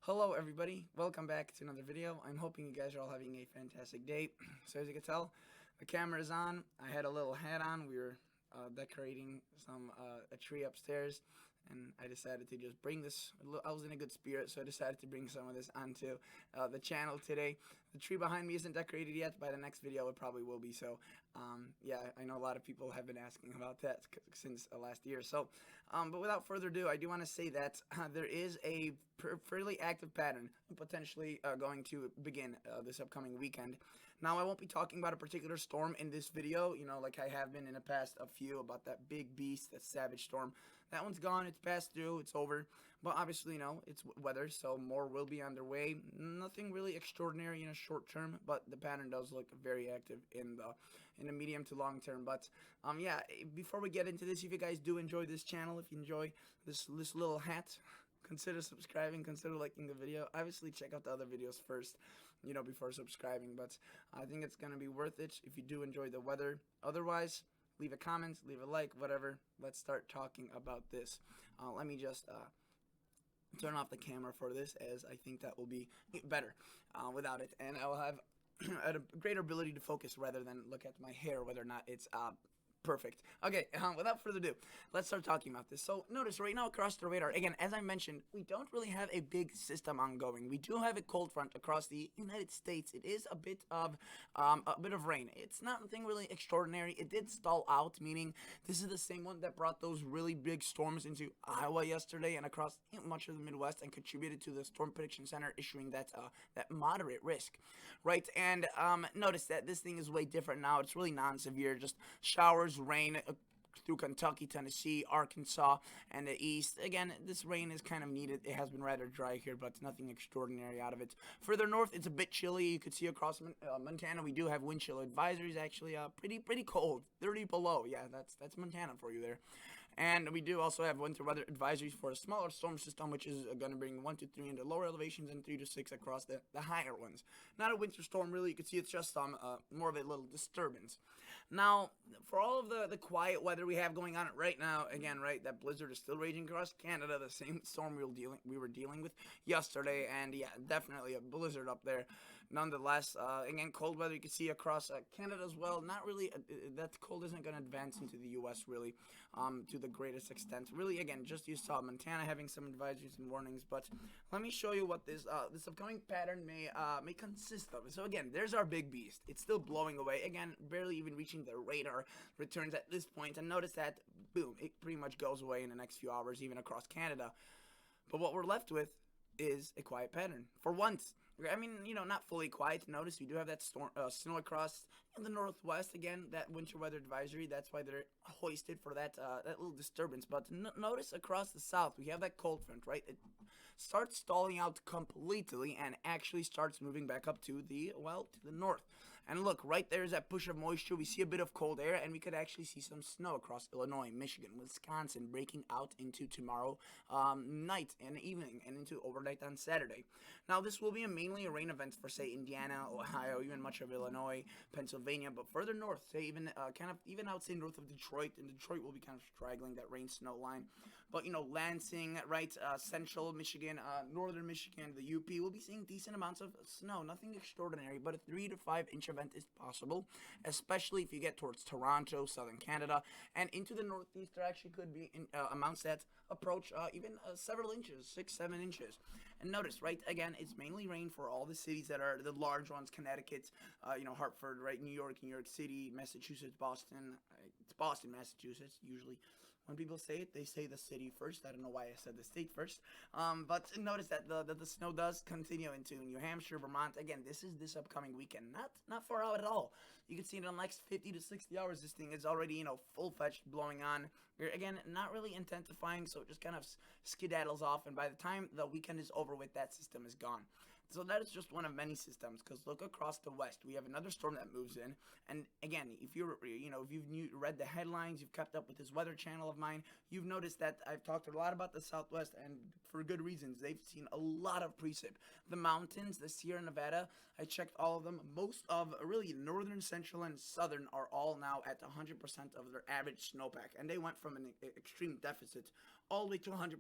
Hello everybody, welcome back to another video. I'm hoping you guys are all having a fantastic day. So as you can tell, the camera is on. I had a little hat on. We were decorating a tree upstairs, and I decided to just bring this. I was in a good spirit, so I decided to bring some of this onto the channel today. The tree behind me isn't decorated yet. By the next video, it probably will be. So yeah, I know a lot of people have been asking about that since last year. So, but without further ado, I do want to say that there is a fairly active pattern potentially going to begin this upcoming weekend. Now, I won't be talking about a particular storm in this video, like I have been in the past a few about that big beast, that savage storm. That one's gone, it's passed through, it's over. But obviously, it's weather, so more will be underway. Nothing really extraordinary in a short term, but the pattern does look very active in the medium to long term. But yeah, before we get into this, if you guys do enjoy this channel, if you enjoy this little hat, consider subscribing, consider liking the video. Obviously, check out the other videos first, before subscribing. But I think it's going to be worth it if you do enjoy the weather. Otherwise, leave a comment, leave a like, whatever. Let's start talking about this. Let me just turn off the camera for this, as I think that will be better without it. And I will have a greater ability to focus rather than look at my hair, whether or not it's perfect. Okay, without further ado, let's start talking about this. So notice right now across the radar, again, as I mentioned, we don't really have a big system ongoing. We do have a cold front across the United States. It is a bit of rain. It's not nothing really extraordinary. It did stall out, meaning this is the same one that brought those really big storms into Iowa yesterday and across much of the Midwest, and contributed to the Storm Prediction Center issuing that moderate risk, right? And notice that this thing is way different now. It's really non-severe, just showers, rain through Kentucky, Tennessee, Arkansas, and the east. Again, this rain is kind of needed. It has been rather dry here, but nothing extraordinary out of it. Further north, it's a bit chilly. You could see across Montana, we do have wind chill advisories. Actually, pretty cold, 30 below. Yeah, that's Montana for you there. And we do also have winter weather advisories for a smaller storm system, which is going to bring 1 to 3 into lower elevations and 3 to 6 across the higher ones. Not a winter storm, really. You can see it's just more of a little disturbance. Now, for all of the quiet weather we have going on right now, again, right, that blizzard is still raging across Canada, the same storm we were dealing with yesterday, and yeah, definitely a blizzard up there. Nonetheless, again, cold weather you can see across Canada as well. Not really, that cold isn't going to advance into the U.S. really to the greatest extent. Really, again, just you saw Montana having some advisories and warnings, but let me show you what this upcoming pattern may consist of. So again, there's our big beast. It's still blowing away. Again, barely even reaching the radar returns at this point, and notice that, boom, it pretty much goes away in the next few hours, even across Canada. But what we're left with is a quiet pattern. For once, I mean, not fully quiet. Notice we do have that snow across in the northwest. Again, that winter weather advisory. That's why they're hoisted for that little disturbance. But notice across the south, we have that cold front, right? It starts stalling out completely and actually starts moving back up to the north. And look, right there is that push of moisture. We see a bit of cold air, and we could actually see some snow across Illinois, Michigan, Wisconsin, breaking out into tomorrow night and evening and into overnight on Saturday. Now, this will be mainly a rain event for, say, Indiana, Ohio, even much of Illinois, Pennsylvania, but further north, say even even out, say, north of Detroit, and Detroit will be kind of straggling that rain-snow line. But Lansing, right, central Michigan, northern Michigan, the UP will be seeing decent amounts of snow. Nothing extraordinary, but a 3 to 5 inch event is possible, especially if you get towards Toronto, southern Canada, and into the northeast. There actually could be amounts that approach even several inches, 6-7 inches. And notice, right, again, it's mainly rain for all the cities that are the large ones: Connecticut, Hartford, right, New York City, Massachusetts, Boston. It's Boston, Massachusetts. Usually, when people say it, they say the city first. I don't know why I said the state first. But notice that the snow does continue into New Hampshire, Vermont. Again, this is this upcoming weekend. Not far out at all. You can see in the next 50 to 60 hours, this thing is already full-fledged blowing on. Again, not really intensifying, so it just kind of skedaddles off. And by the time the weekend is over with, that system is gone. So that is just one of many systems, because look across the west, we have another storm that moves in. And again, if you've read the headlines, you've kept up with this weather channel of mine, you've noticed that I've talked a lot about the Southwest, and for good reasons. They've seen a lot of precip. The mountains, the Sierra Nevada, I checked all of them. Most of really northern, central, and southern are all now at 100% of their average snowpack, and they went from an extreme deficit all the way to 100%.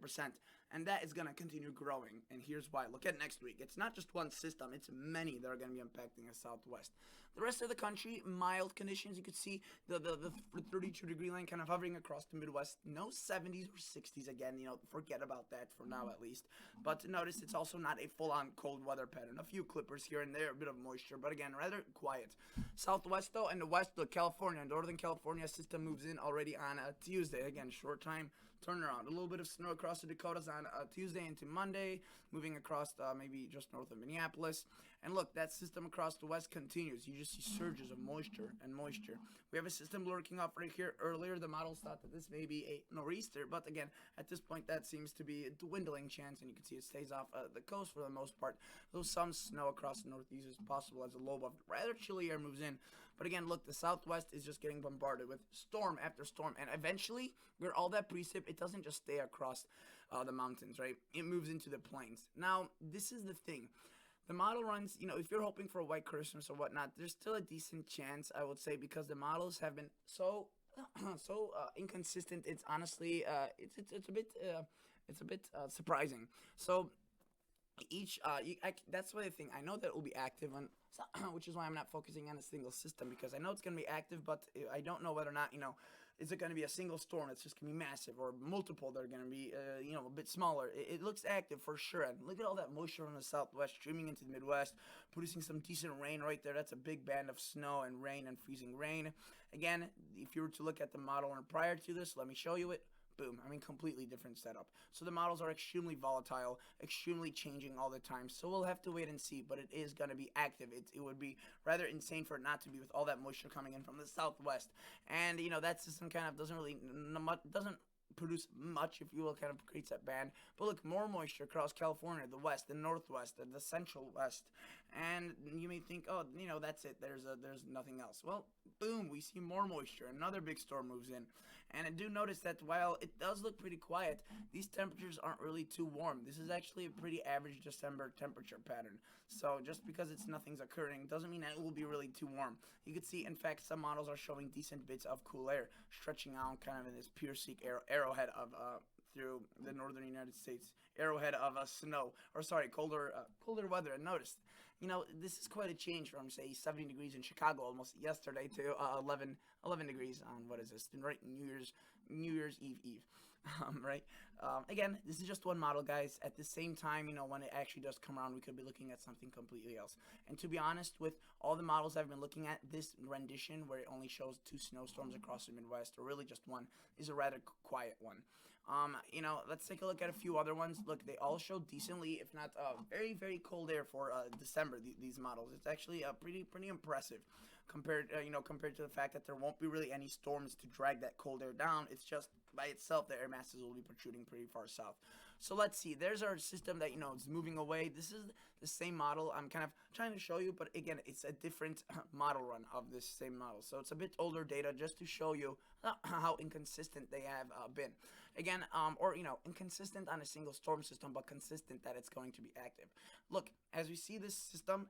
and that is going to continue growing. And here's why. Look at next week. It's not just one system, it's many that are going to be impacting the southwest. The rest of the country, mild conditions. You could see the 32-degree line kind of hovering across the Midwest. No 70s or 60s again. Forget about that for now at least. But notice it's also not a full-on cold weather pattern. A few clippers here and there, a bit of moisture, but again, rather quiet. Southwest though, and the west, look, California, Northern California system moves in already on Tuesday. Again, short time turnaround. A little bit of snow across the Dakotas on Tuesday into Monday, moving across maybe just north of Minneapolis. And look, that system across the west continues. You just see surges of moisture and moisture. We have a system lurking up right here. Earlier, the models thought that this may be a nor'easter, but again, at this point, that seems to be a dwindling chance, and you can see it stays off the coast for the most part. Though some snow across the northeast is possible as a low of rather chilly air moves in. But again, look, the southwest is just getting bombarded with storm after storm, and eventually, where all that precip, it doesn't just stay across the mountains, right? It moves into the plains. Now, this is the thing. The model runs, if you're hoping for a white Christmas or whatnot, there's still a decent chance, I would say, because the models have been so inconsistent. It's honestly, it's a bit surprising. So that's why I think I know that it will be active on, which is why I'm not focusing on a single system, because I know it's going to be active, but I don't know whether or not, is it going to be a single storm that's just going to be massive, or multiple that are going to be, a bit smaller. It looks active for sure. And look at all that moisture from the southwest streaming into the Midwest, producing some decent rain right there. That's a big band of snow and rain and freezing rain. Again, if you were to look at the model and prior to this, let me show you it. Boom. Completely different setup. So the models are extremely volatile, extremely changing all the time. So we'll have to wait and see, but it is going to be active. It would be rather insane for it not to be with all that moisture coming in from the southwest. And, that system kind of doesn't produce much, if you will, kind of creates that band. But look, more moisture across California, the west, the northwest, the central west. And you may think, oh, that's it. There's nothing else. Well, boom, we see more moisture. Another big storm moves in. And I do notice that while it does look pretty quiet, these temperatures aren't really too warm. This is actually a pretty average December temperature pattern. So just because nothing's occurring doesn't mean that it will be really too warm. You can see, in fact, some models are showing decent bits of cool air stretching out kind of in this pure seek arrowhead of through the northern United States, arrowhead of colder weather. And notice, this is quite a change from, say, 70 degrees in Chicago almost yesterday to 11 degrees on, what is this, right, New Year's Eve. Right? Again, this is just one model, guys. At the same time, when it actually does come around, we could be looking at something completely else. And to be honest, with all the models I've been looking at, this rendition, where it only shows 2 snowstorms across the Midwest, or really just one, is a rather quiet one. Let's take a look at a few other ones. Look, they all show decently, if not very, very cold air for December. These models, it's actually pretty impressive compared to the fact that there won't be really any storms to drag that cold air down. It's just by itself the air masses will be protruding pretty far south. So let's see. There's our system that is moving away. This is the same model I'm kind of trying to show you, but again, it's a different model run of this same model. So it's a bit older data just to show you how inconsistent they have been. Again, inconsistent on a single storm system, but consistent that it's going to be active. Look, as we see this system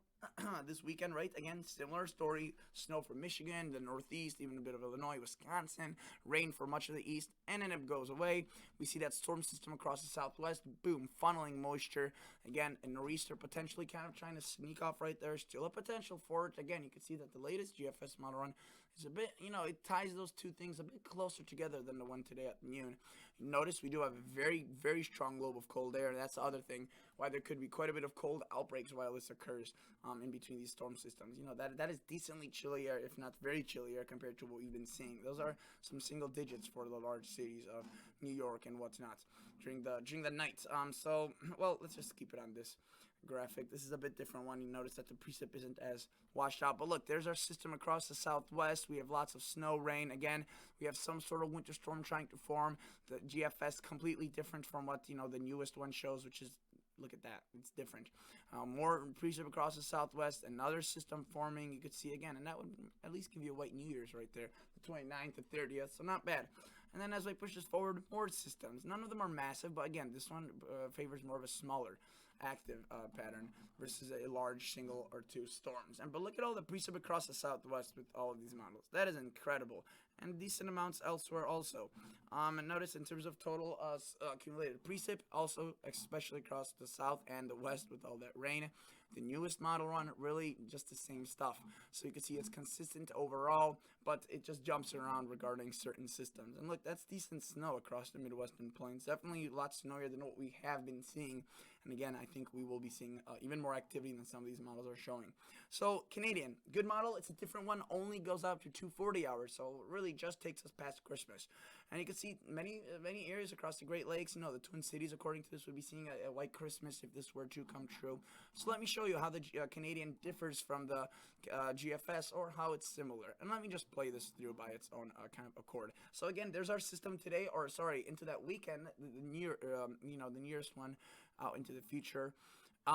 this weekend, right? Again, similar story. Snow for Michigan, the Northeast, even a bit of Illinois, Wisconsin. Rain for much of the East, and then it goes away. We see that storm system across the Southwest. Boom, funneling moisture. Again, a nor'easter potentially kind of trying to sneak off right there. Still a potential for it. Again, you can see that the latest GFS model run is a bit, it ties those two things a bit closer together than the one today at noon. Notice we do have a very, very strong lobe of cold air. That's the other thing, why there could be quite a bit of cold outbreaks while this occurs in between these storm systems. That is decently chilly air, if not very chilly air, compared to what we've been seeing. Those are some single digits for the large cities of New York and whatnot during the night. So, well, let's just keep it on this graphic. This is a bit different one. You notice that the precip isn't as washed out, but look, there's our system across the Southwest. We have lots of snow, rain. Again, we have some sort of winter storm trying to form. The GFS completely different from what the newest one shows, which is, look at that, it's different. More precip across the Southwest, another system forming. You could see again, and that would at least give you a white New Year's right there, the 29th to 30th, so not bad. And then as we push this forward, more systems. None of them are massive, but again, this one favors more of a smaller active pattern versus a large single or 2 storms. But look at all the precip across the Southwest with all of these models. That is incredible. and decent amounts elsewhere also. And notice in terms of total accumulated precip, also especially across the south and the west with all that rain. The newest model run, really just the same stuff. So you can see it's consistent overall, but it just jumps around regarding certain systems. And look, that's decent snow across the Midwestern plains. Definitely a lot snowier than what we have been seeing. And again, I think we will be seeing even more activity than some of these models are showing. So Canadian, good model. It's a different one. Only goes out to 240 hours. So it really just takes us past Christmas. And you can see many areas across the Great Lakes. You know, the Twin Cities, according to this, would be seeing a white Christmas if this were to come true. So let me show you how the Canadian differs from the GFS, or how it's similar. And let me just play this through by its own kind of accord. So again, there's our system today, or sorry, into that weekend, the nearest one out into the future.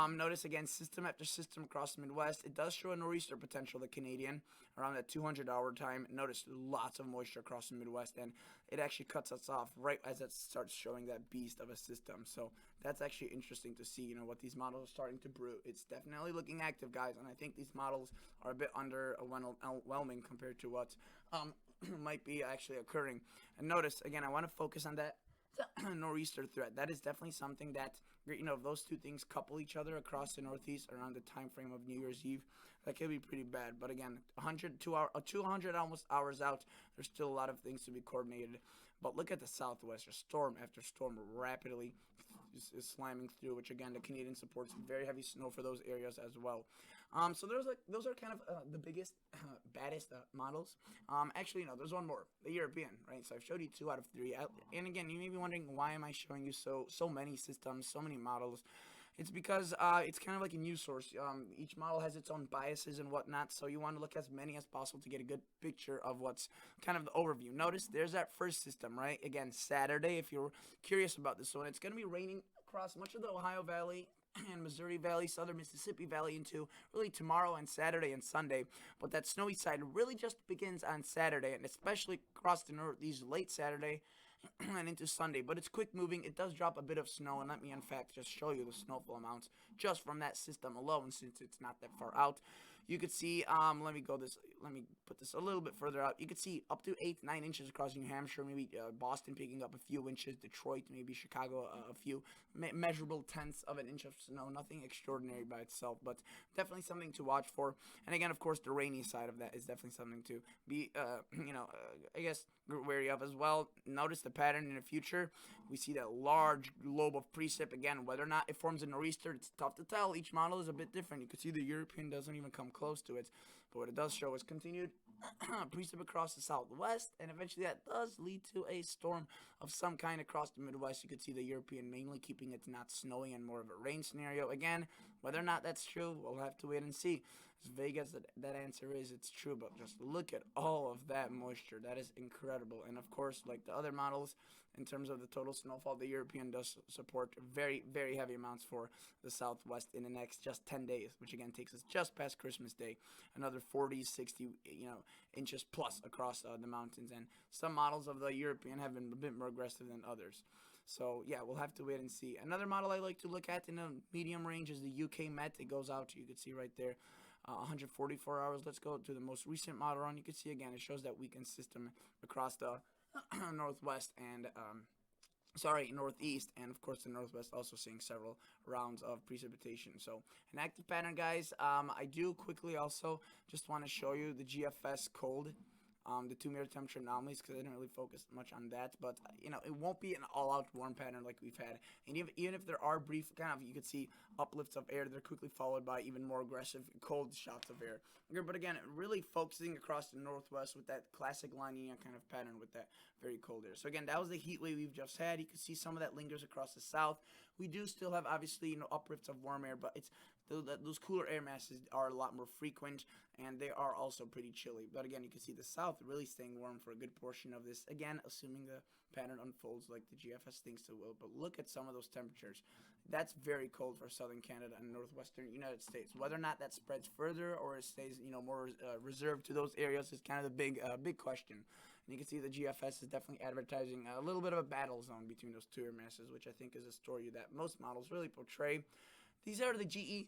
Notice again, system after system across the Midwest. It does show a nor'easter potential, the Canadian, around that 200-hour time. Notice lots of moisture across the Midwest, and it actually cuts us off right as it starts showing that beast of a system. So that's actually interesting to see, what these models are starting to brew. It's definitely looking active, guys, and I think these models are a bit underwhelming compared to what might be actually occurring. And notice, again, I want to focus on that nor'easter threat. That is definitely something that, if those two things couple each other across the Northeast around the time frame of New Year's Eve, that could be pretty bad. But again, 200 almost hours out, there's still a lot of things to be coordinated. But look at the Southwest, just storm after storm rapidly is slamming through, which again, the Canadian supports very heavy snow for those areas as well. So those are kind of the biggest, baddest models. Actually, no, there's one more, the European, right? So I've showed you 2 out of 3. And again, you may be wondering, why am I showing you so many systems, so many models? It's because it's kind of like a news source. Each model has its own biases and whatnot, so you want to look as many as possible to get a good picture of what's kind of the overview. Notice there's that first system, right? Again, Saturday, if you're curious about this one, it's going to be raining across much of the Ohio Valley and Missouri Valley, southern Mississippi Valley into really tomorrow and Saturday and Sunday. But that snowy side really just begins on Saturday, and especially across the Northeast late Saturday and into Sunday. But it's quick moving. It does drop a bit of snow, and let me in fact just show you the snowfall amounts just from that system alone, since it's not that far out. You could see, let me put this a little bit further out. You could see up to 8-9 inches across New Hampshire, maybe Boston picking up a few inches, Detroit, maybe Chicago, a few measurable tenths of an inch of snow. Nothing extraordinary by itself, but definitely something to watch for. And again, of course, the rainy side of that is definitely something to be, I guess, wary of as well. Notice the pattern in the future. We see that large globe of precip. Again, whether or not it forms a nor'easter, it's tough to tell. Each model is a bit different. You can see the European doesn't even come close to it. But what it does show is continued precip across the Southwest, and eventually that does lead to a storm of some kind across the Midwest. You could see the European mainly keeping it not snowy and more of a rain scenario. Again, whether or not that's true, we'll have to wait and see. As vague as that answer is, it's true, but just look at all of that moisture. That is incredible. And of course, like the other models, in terms of the total snowfall, the European does support very, very heavy amounts for the Southwest in the next just 10 days, which again takes us just past Christmas Day. Another 40, 60, inches plus across the mountains. And some models of the European have been a bit more aggressive than others. So yeah, we'll have to wait and see. Another model I like to look at in the medium range is the UK Met. It goes out, you can see right there, 144 hours. Let's go to the most recent model run. You can see again, it shows that weekend system across the Northwest and Northeast, and of course the Northwest also seeing several rounds of precipitation. So an active pattern, guys. I do quickly also just want to show you the GFS cold, the 2-meter temperature anomalies, because I didn't really focus much on that. But it won't be an all-out warm pattern like we've had. And even if there are brief you could see uplifts of air, they're quickly followed by even more aggressive cold shots of air. But again, really focusing across the Northwest with that classic La Nina kind of pattern with that very cold air. So again, that was the heat wave we've just had. You can see some of that lingers across the south. We do still have obviously uplifts of warm air, but it's those cooler air masses are a lot more frequent, and they are also pretty chilly. But again, you can see the south really staying warm for a good portion of this. Again, assuming the pattern unfolds like the GFS thinks it will. But look at some of those temperatures. That's very cold for southern Canada and northwestern United States. Whether or not that spreads further or it stays more reserved to those areas is kind of the big question. And you can see the GFS is definitely advertising a little bit of a battle zone between those two air masses, which I think is a story that most models really portray. These are the GE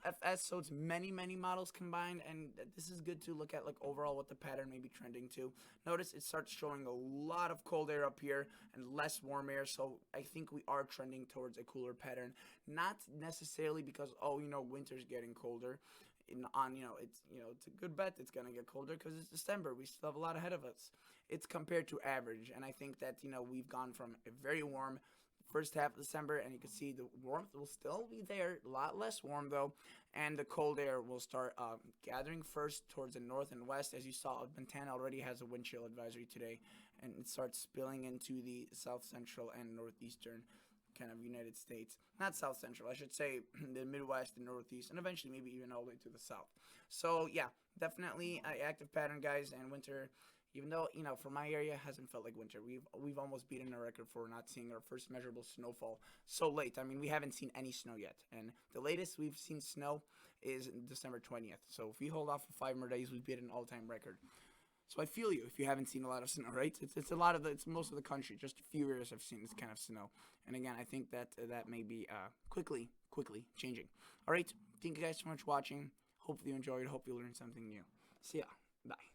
FS, so it's many models combined, and this is good to look at like overall what the pattern may be trending to. Notice it starts showing a lot of cold air up here and less warm air, so I think we are trending towards a cooler pattern. Not necessarily because, oh, winter's getting colder. It's a good bet it's gonna get colder because it's December. We still have a lot ahead of us. It's compared to average, and I think that we've gone from a very warm first half of December, and you can see the warmth will still be there, a lot less warm though, and the cold air will start gathering first towards the north and west. As you saw, Montana already has a wind chill advisory today, and it starts spilling into the south central and northeastern kind of United States. Not south central, I should say the Midwest and Northeast, and eventually maybe even all the way to the south. So yeah, definitely an active pattern, guys, and winter. Even though for my area hasn't felt like winter, we've almost beaten our record for not seeing our first measurable snowfall so late. I mean, we haven't seen any snow yet, and the latest we've seen snow is December 20th. So if we hold off for 5 more days, we've beat an all-time record. So I feel you if you haven't seen a lot of snow, right? It's most of the country. Just a few areas have seen this kind of snow, and again, I think that that may be quickly changing. All right, thank you guys so much for watching. Hopefully you enjoyed. Hope you learned something new. See ya. Bye.